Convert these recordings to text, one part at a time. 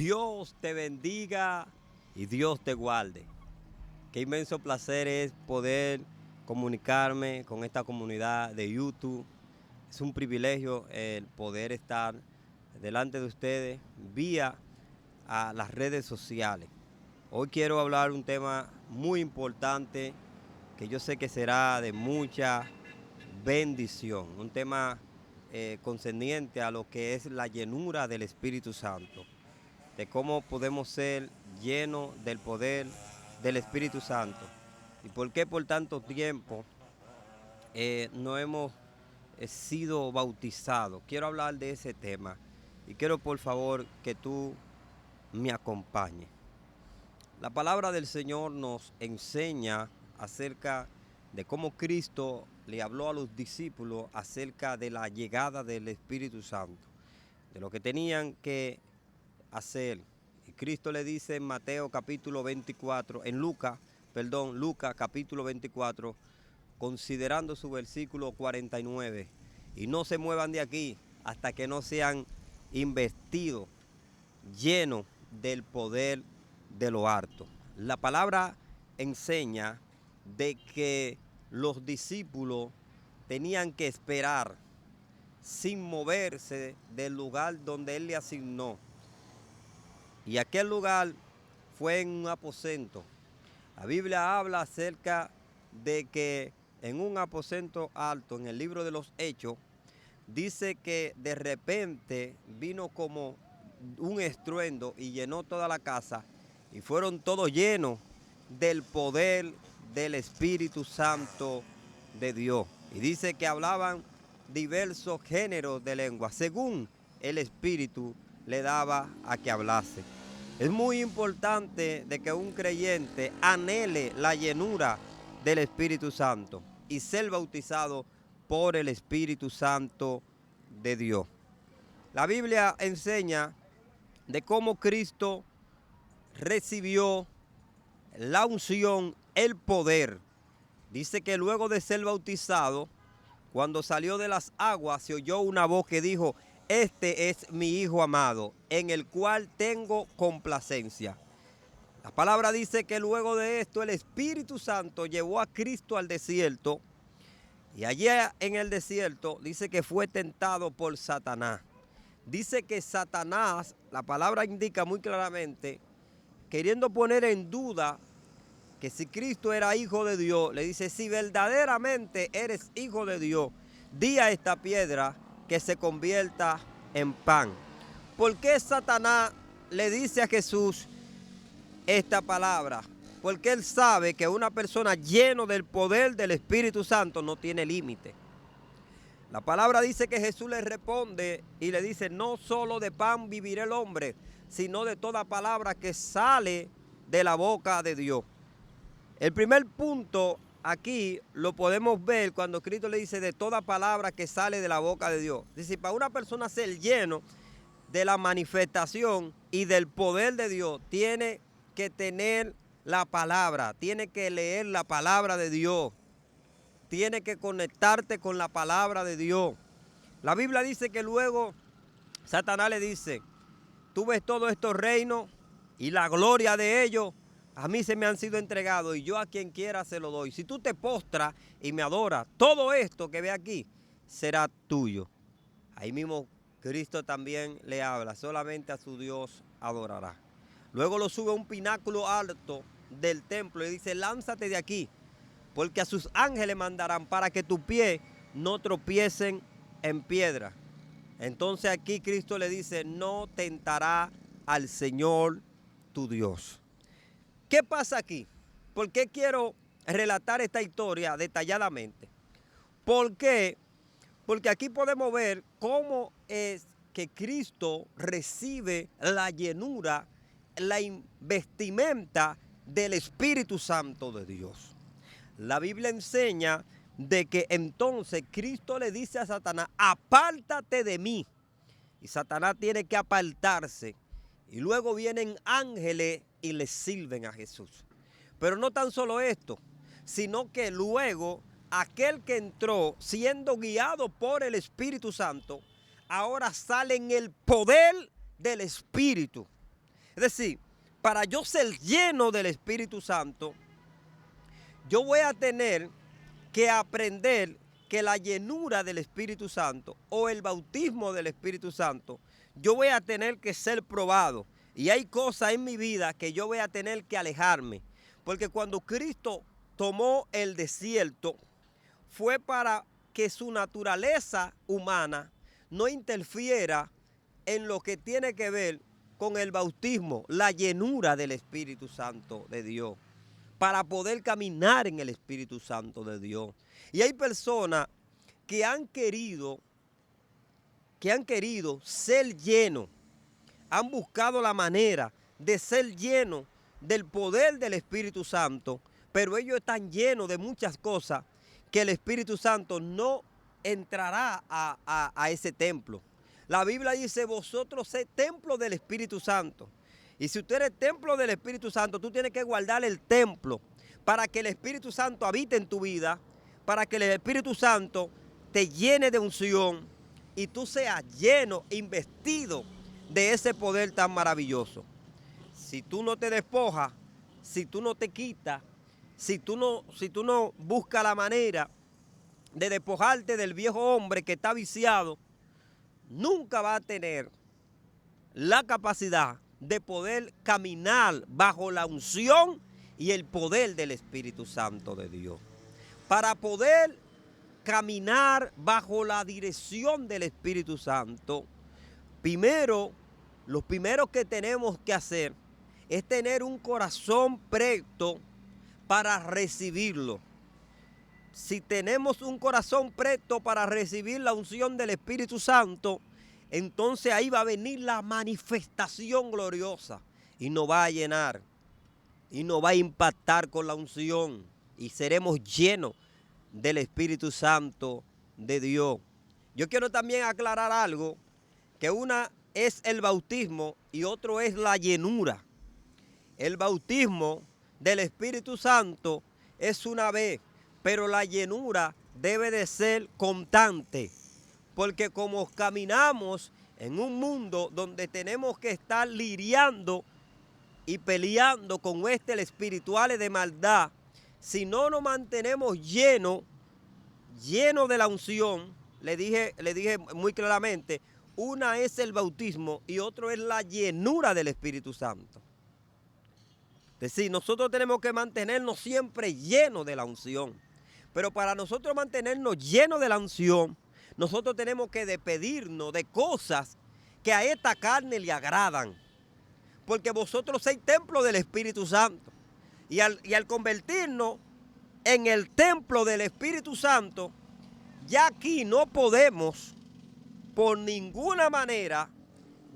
Dios te bendiga y Dios te guarde. Qué inmenso placer es poder comunicarme con esta comunidad de YouTube. Es un privilegio el poder estar delante de ustedes vía a las redes sociales. Hoy quiero hablar un tema muy importante que yo sé que será de mucha bendición. Un tema concerniente a lo que es la llenura del Espíritu Santo, de cómo podemos ser llenos del poder del Espíritu Santo y por qué por tanto tiempo no hemos sido bautizados. Quiero hablar de ese tema y quiero por favor que tú me acompañes. La palabra del Señor nos enseña acerca de cómo Cristo le habló a los discípulos acerca de la llegada del Espíritu Santo, de lo que tenían que hacer. Y Cristo le dice en Mateo capítulo 24, Lucas capítulo 24, considerando su versículo 49, y no se muevan de aquí hasta que no sean investidos, llenos del poder de lo alto. La palabra enseña de que los discípulos tenían que esperar sin moverse del lugar donde Él le asignó. Y aquel lugar fue en un aposento. La Biblia habla acerca de que en un aposento alto, en el libro de los Hechos, dice que de repente vino como un estruendo y llenó toda la casa y fueron todos llenos del poder del Espíritu Santo de Dios. Y dice que hablaban diversos géneros de lengua, según el Espíritu le daba a que hablase. Es muy importante de que un creyente anhele la llenura del Espíritu Santo y ser bautizado por el Espíritu Santo de Dios. La Biblia enseña de cómo Cristo recibió la unción, el poder. Dice que luego de ser bautizado, cuando salió de las aguas, se oyó una voz que dijo: "Este es mi Hijo amado, en el cual tengo complacencia". La palabra dice que luego de esto el Espíritu Santo llevó a Cristo al desierto, y allí en el desierto dice que fue tentado por Satanás. Dice que Satanás, la palabra indica muy claramente, queriendo poner en duda que si Cristo era hijo de Dios, le dice: si verdaderamente eres hijo de Dios, di a esta piedra que se convierta en pan. ¿Por qué Satanás le dice a Jesús esta palabra? Porque él sabe que una persona llena del poder del Espíritu Santo no tiene límite. La palabra dice que Jesús le responde y le dice: no solo de pan vivirá el hombre, sino de toda palabra que sale de la boca de Dios. El primer punto aquí lo podemos ver cuando Cristo le dice de toda palabra que sale de la boca de Dios. Dice, para una persona ser lleno de la manifestación y del poder de Dios, tiene que tener la palabra, tiene que leer la palabra de Dios, tiene que conectarte con la palabra de Dios. La Biblia dice que luego Satanás le dice: tú ves todos estos reinos y la gloria de ellos a mí se me han sido entregados, y yo a quien quiera se lo doy. Si tú te postras y me adoras, todo esto que ve aquí será tuyo. Ahí mismo Cristo también le habla: solamente a su Dios adorará. Luego lo sube a un pináculo alto del templo y dice: lánzate de aquí, porque a sus ángeles mandarán para que tus pies no tropiecen en piedra. Entonces aquí Cristo le dice: no tentará al Señor tu Dios. ¿Qué pasa aquí? ¿Por qué quiero relatar esta historia detalladamente? ¿Por qué? Porque aquí podemos ver cómo es que Cristo recibe la llenura, la vestimenta del Espíritu Santo de Dios. La Biblia enseña de que entonces Cristo le dice a Satanás: apártate de mí. Y Satanás tiene que apartarse. Y luego vienen ángeles y le sirven a Jesús. Pero no tan solo esto, sino que luego aquel que entró siendo guiado por el Espíritu Santo, ahora sale en el poder del Espíritu. Es decir, para yo ser lleno del Espíritu Santo, yo voy a tener que aprender que la llenura del Espíritu Santo o el bautismo del Espíritu Santo, yo voy a tener que ser probado. Y hay cosas en mi vida que yo voy a tener que alejarme. Porque cuando Cristo tomó el desierto, fue para que su naturaleza humana no interfiera en lo que tiene que ver con el bautismo, la llenura del Espíritu Santo de Dios, para poder caminar en el Espíritu Santo de Dios. Y hay personas que han querido ser llenos, han buscado la manera de ser llenos del poder del Espíritu Santo, pero ellos están llenos de muchas cosas que el Espíritu Santo no entrará a ese templo. La Biblia dice, vosotros sed templo del Espíritu Santo. Y si usted es templo del Espíritu Santo, tú tienes que guardar el templo para que el Espíritu Santo habite en tu vida, para que el Espíritu Santo te llene de unción y tú seas lleno, investido de ese poder tan maravilloso. Si tú no te despojas, si tú no te quitas, si tú no buscas la manera de despojarte del viejo hombre que está viciado, nunca va a tener la capacidad de poder caminar bajo la unción y el poder del Espíritu Santo de Dios. Para poder caminar bajo la dirección del Espíritu Santo, lo primero que tenemos que hacer es tener un corazón presto para recibirlo. Si tenemos un corazón presto para recibir la unción del Espíritu Santo, entonces ahí va a venir la manifestación gloriosa y nos va a llenar y nos va a impactar con la unción y seremos llenos del Espíritu Santo de Dios. Yo quiero también aclarar algo, que una es el bautismo y otro es la llenura. El bautismo del Espíritu Santo es una vez, pero la llenura debe de ser constante, porque como caminamos en un mundo donde tenemos que estar lidiando y peleando con huestes espirituales de maldad, si no nos mantenemos llenos de la unción, le dije muy claramente, una es el bautismo y otro es la llenura del Espíritu Santo. Es decir, nosotros tenemos que mantenernos siempre llenos de la unción. Pero para nosotros mantenernos llenos de la unción, nosotros tenemos que despedirnos de cosas que a esta carne le agradan. Porque vosotros sois templo del Espíritu Santo. Y al convertirnos en el templo del Espíritu Santo, ya aquí no podemos por ninguna manera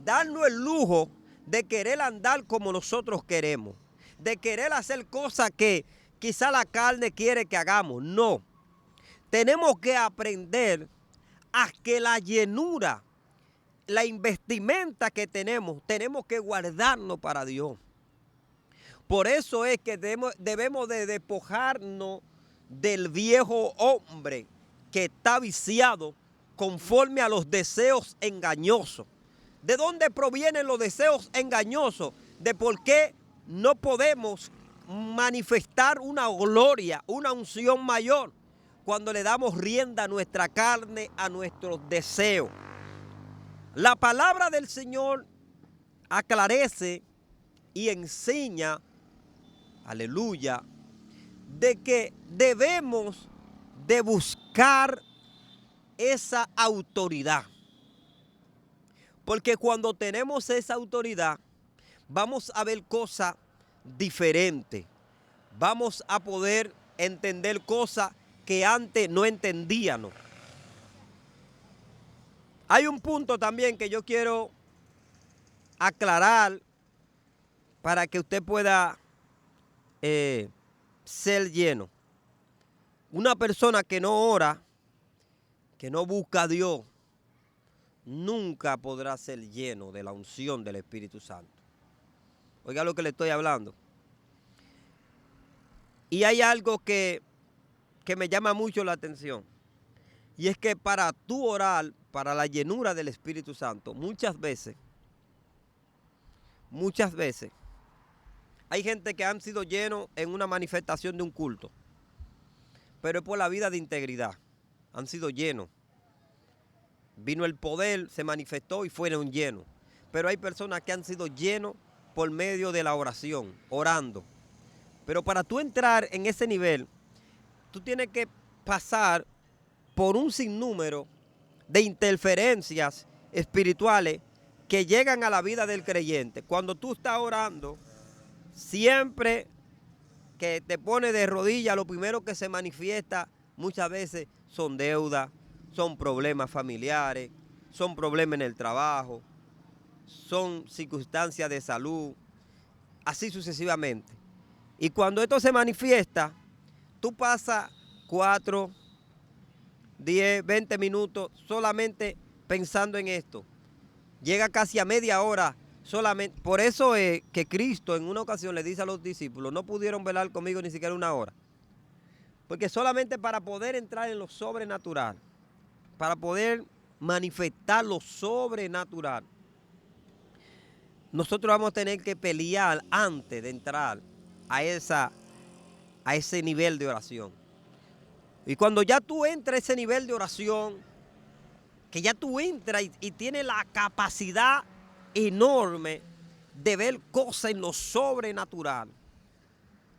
darnos el lujo de querer andar como nosotros queremos, de querer hacer cosas que quizá la carne quiere que hagamos. No, tenemos que aprender a que la llenura, la investimenta que tenemos que guardarnos para Dios. Por eso es que debemos de despojarnos del viejo hombre que está viciado conforme a los deseos engañosos. ¿De dónde provienen los deseos engañosos? De por qué no podemos manifestar una gloria, una unción mayor, cuando le damos rienda a nuestra carne, a nuestros deseos. La palabra del Señor aclarece y enseña, aleluya, de que debemos de buscar esa autoridad. Porque cuando tenemos esa autoridad, vamos a ver cosas diferentes. Vamos a poder entender cosas que antes no entendíamos. Hay un punto también que yo quiero aclarar para que usted pueda ser lleno. Una persona que no ora, que no busca a Dios, nunca podrá ser lleno de la unción del Espíritu Santo. Oiga lo que le estoy hablando. Y hay algo que me llama mucho la atención. Y es que para tú orar, para la llenura del Espíritu Santo, muchas veces muchas veces hay gente que han sido llenos en una manifestación de un culto, pero es por la vida de integridad. Han sido llenos. Vino el poder, se manifestó y fueron llenos. Pero hay personas que han sido llenos por medio de la oración, orando. Pero para tú entrar en ese nivel, tú tienes que pasar por un sinnúmero de interferencias espirituales que llegan a la vida del creyente. Cuando tú estás orando, siempre que te pones de rodillas, lo primero que se manifiesta muchas veces son deudas, son problemas familiares, son problemas en el trabajo, son circunstancias de salud, así sucesivamente. Y cuando esto se manifiesta, tú pasas 4, 10, 20 minutos solamente pensando en esto. Llega casi a media hora solamente. Por eso es que Cristo en una ocasión le dice a los discípulos, no pudieron velar conmigo ni siquiera una hora. Porque solamente para poder entrar en lo sobrenatural, para poder manifestar lo sobrenatural, nosotros vamos a tener que pelear antes de entrar a ese nivel de oración. Y cuando ya tú entras a ese nivel de oración, que ya tú entras y tienes la capacidad enorme de ver cosas en lo sobrenatural,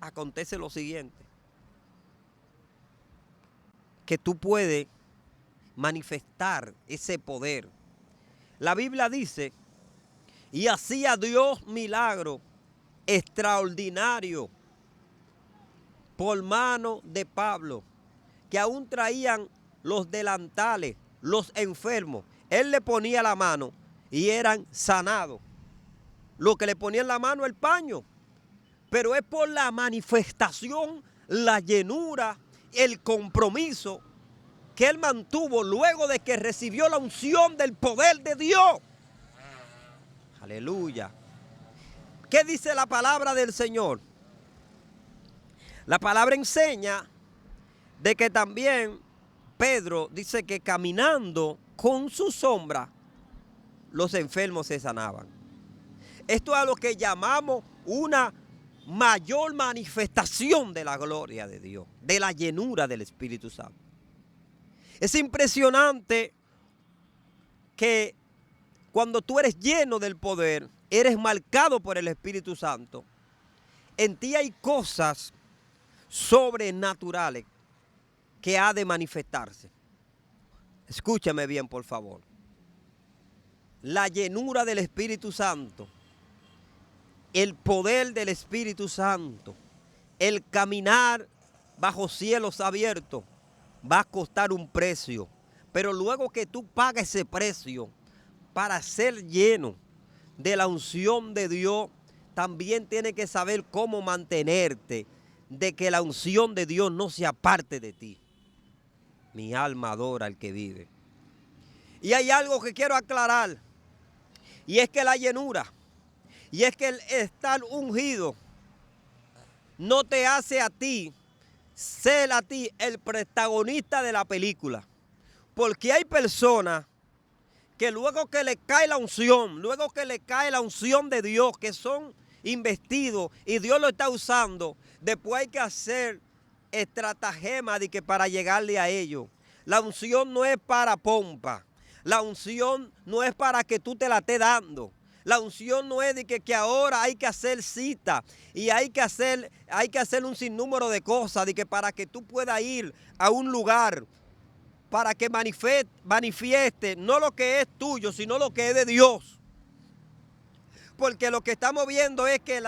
acontece lo siguiente, que tú puedes manifestar ese poder. La Biblia dice, y hacía Dios milagro extraordinario por mano de Pablo, que aún traían los delantales, los enfermos. Él le ponía la mano y eran sanados. Lo que le ponía en la mano el paño. Pero es por la manifestación, la llenura, el compromiso que él mantuvo luego de que recibió la unción del poder de Dios. Aleluya. ¿Qué dice la palabra del Señor? La palabra enseña de que también Pedro dice que caminando con su sombra, los enfermos se sanaban. Esto es a lo que llamamos una mayor manifestación de la gloria de Dios, de la llenura del Espíritu Santo. Es impresionante que cuando tú eres lleno del poder, eres marcado por el Espíritu Santo, en ti hay cosas sobrenaturales que ha de manifestarse. Escúchame bien, por favor. La llenura del Espíritu Santo, el poder del Espíritu Santo, el caminar bajo cielos abiertos, va a costar un precio. Pero luego que tú pagas ese precio para ser lleno de la unción de Dios, también tienes que saber cómo mantenerte de que la unción de Dios no se aparte de ti. Mi alma adora al que vive. Y hay algo que quiero aclarar, y es que la llenura, y es que el estar ungido no te hace a ti ser a ti el protagonista de la película. Porque hay personas que luego que le cae la unción, luego que le cae la unción de Dios, que son investidos y Dios lo está usando, después hay que hacer estratagema de que para llegarle a ellos. La unción no es para pompa. La unción no es para que tú te la estés dando. La unción no es de que ahora hay que hacer cita y hay que hacer un sinnúmero de cosas, de que para que tú puedas ir a un lugar, para que manifieste no lo que es tuyo, sino lo que es de Dios. Porque lo que estamos viendo es que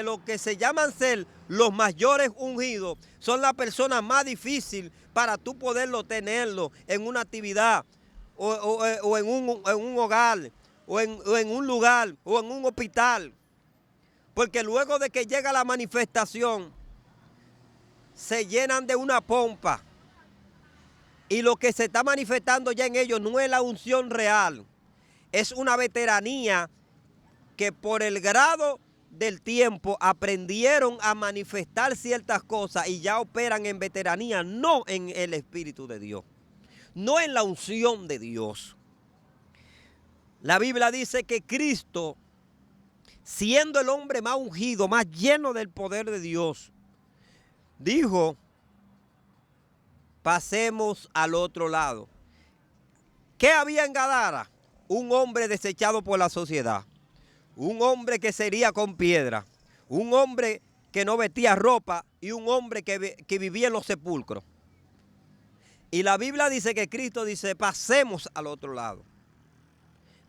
lo que se llaman ser los mayores ungidos son las personas más difíciles para tú poderlo tenerlo en una actividad o en un hogar o en un lugar o en un hospital. Porque luego de que llega la manifestación se llenan de una pompa. Y lo que se está manifestando ya en ellos no es la unción real, es una veteranía que por el grado del tiempo aprendieron a manifestar ciertas cosas y ya operan en veteranía, no en el Espíritu de Dios, no en la unción de Dios. La Biblia dice que Cristo siendo el hombre más ungido, más lleno del poder de Dios, dijo, pasemos al otro lado. ¿Qué había en Gadara? Un hombre desechado por la sociedad, un hombre que se hería con piedra, un hombre que no vestía ropa y un hombre que vivía en los sepulcros. Y la Biblia dice que Cristo dice, pasemos al otro lado.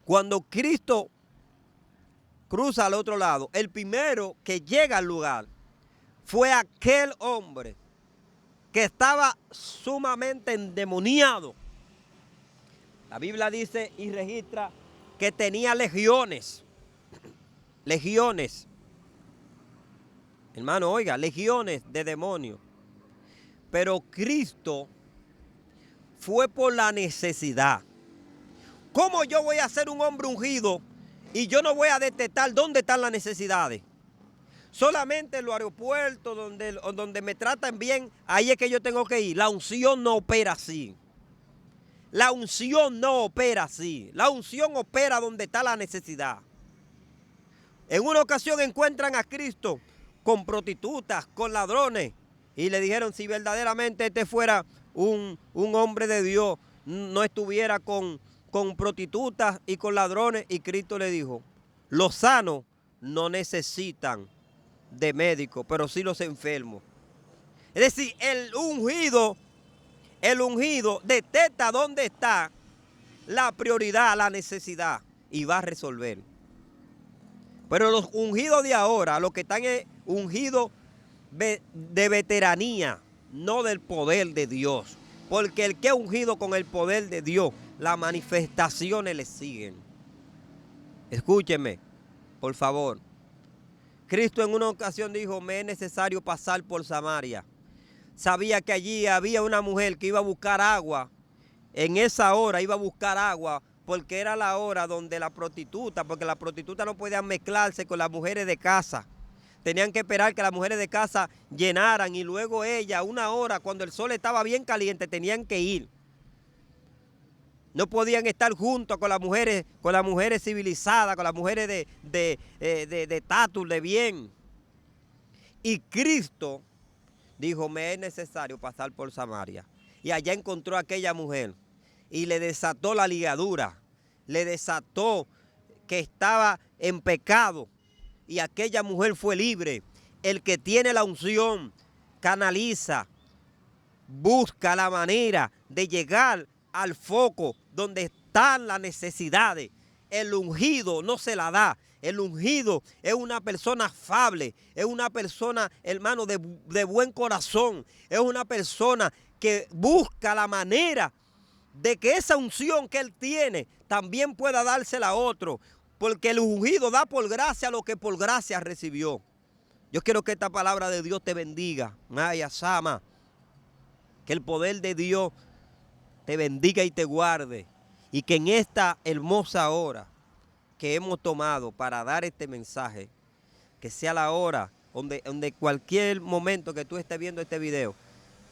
Cuando Cristo cruza al otro lado, el primero que llega al lugar fue aquel hombre que estaba sumamente endemoniado. La Biblia dice y registra que tenía legiones. Legiones. Hermano, oiga, legiones de demonios. Pero Cristo fue por la necesidad. ¿Cómo yo voy a ser un hombre ungido y yo no voy a detectar dónde están las necesidades? Solamente en los aeropuertos donde me tratan bien, ahí es que yo tengo que ir. La unción no opera así. La unción no opera así. La unción opera donde está la necesidad. En una ocasión encuentran a Cristo con prostitutas, con ladrones, y le dijeron, si verdaderamente este fuera un hombre de Dios, no estuviera con prostitutas y con ladrones. Y Cristo le dijo, los sanos no necesitan de médicos, pero sí los enfermos. Es decir, el ungido detecta dónde está la prioridad, la necesidad, y va a resolver. Pero los ungidos de ahora, los que están ungidos de veteranía, no del poder de Dios. Porque el que es ungido con el poder de Dios, las manifestaciones le siguen. Escúcheme, por favor. Cristo en una ocasión dijo, me es necesario pasar por Samaria. Sabía que allí había una mujer que iba a buscar agua. En esa hora iba a buscar agua porque era la hora donde la prostituta, porque las prostitutas no podían mezclarse con las mujeres de casa. Tenían que esperar que las mujeres de casa llenaran y luego ella, una hora, cuando el sol estaba bien caliente, tenían que ir. No podían estar juntos con las mujeres civilizadas, con las mujeres de estatus, de bien. Y Cristo dijo, me es necesario pasar por Samaria. Y allá encontró a aquella mujer y le desató la ligadura, le desató que estaba en pecado. Y aquella mujer fue libre. El que tiene la unción canaliza, busca la manera de llegar al foco donde están las necesidades. El ungido no se la da. El ungido es una persona afable, es una persona, hermano, de buen corazón. Es una persona que busca la manera de que esa unción que él tiene también pueda dársela a otro. Porque el ungido da por gracia lo que por gracia recibió. Yo quiero que esta palabra de Dios te bendiga. Maya Sama. Que el poder de Dios te bendiga y te guarde. Y que en esta hermosa hora que hemos tomado para dar este mensaje, que sea la hora donde cualquier momento que tú estés viendo este video,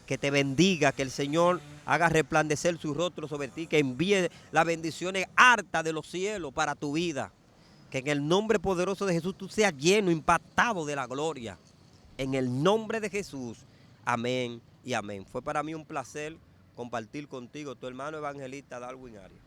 que te bendiga, que el Señor haga resplandecer su rostro sobre ti, que envíe las bendiciones hartas de los cielos para tu vida. Que en el nombre poderoso de Jesús tú seas lleno, impactado de la gloria. En el nombre de Jesús. Amén y amén. Fue para mí un placer compartir contigo, tu hermano evangelista Darwin Arias.